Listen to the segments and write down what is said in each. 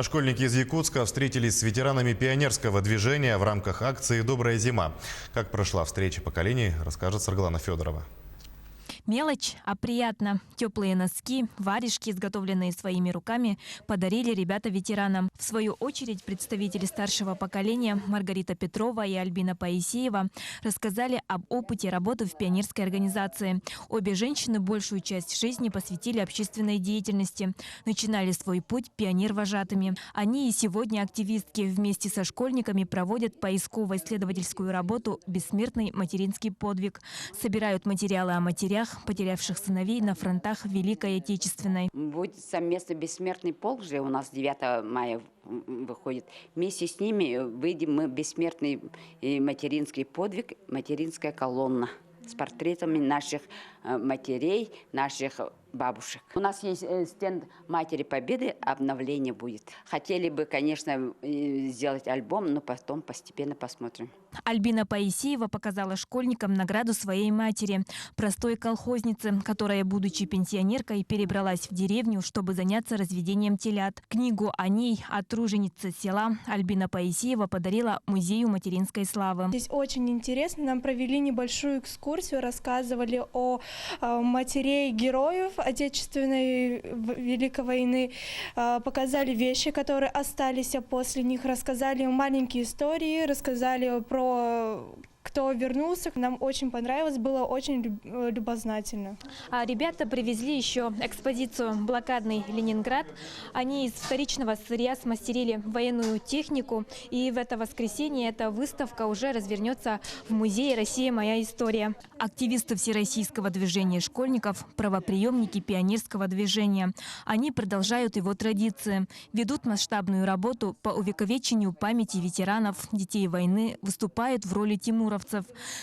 Школьники из Якутска встретились с ветеранами пионерского движения в рамках акции «Добрая зима». Как прошла встреча поколений, расскажет Саргалана Федорова. Мелочь, а приятно. Теплые носки, варежки, изготовленные своими руками, подарили ребята ветеранам. В свою очередь представители старшего поколения Маргарита Петрова и Альбина Паисеева рассказали об опыте работы в пионерской организации. Обе женщины большую часть жизни посвятили общественной деятельности. Начинали свой путь пионер-вожатыми. Они и сегодня активистки вместе со школьниками проводят поисково-исследовательскую работу «Бессмертный материнский подвиг». Собирают материалы о матерях, потерявших сыновей на фронтах Великой Отечественной. Будет совместно «Бессмертный полк» же у нас 9 мая выходит. Вместе с ними выйдем мы «Бессмертный материнский подвиг», материнская колонна с портретами наших матерей, наших бабушек. У нас есть стенд Матери Победы, обновление будет. Хотели бы, конечно, сделать альбом, но потом постепенно посмотрим. Альбина Паисеева показала школьникам награду своей матери, простой колхознице, которая, будучи пенсионеркой, перебралась в деревню, чтобы заняться разведением телят. Книгу о ней, о труженице села, Альбина Паисеева подарила Музею материнской славы. Здесь очень интересно. Нам провели небольшую экскурсию, рассказывали о матерей героев Отечественной Великой войны, показали вещи, которые остались после них, рассказали маленькие истории, рассказали про кто вернулся. Нам очень понравилось, было очень любознательно. А ребята привезли еще экспозицию «Блокадный Ленинград». Они из вторичного сырья смастерили военную технику. И в это воскресенье эта выставка уже развернется в музее «Россия. Моя история». Активисты всероссийского движения школьников – правоприемники пионерского движения. Они продолжают его традиции. Ведут масштабную работу по увековечению памяти ветеранов, детей войны, выступают в роли тимуровцев.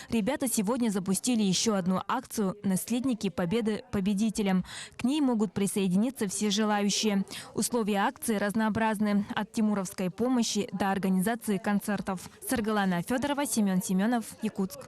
Ребята сегодня запустили еще одну акцию «Наследники Победы победителям». К ней могут присоединиться все желающие. Условия акции разнообразны – от тимуровской помощи до организации концертов. Саргалана Федорова, Семен Семенов, Якутск.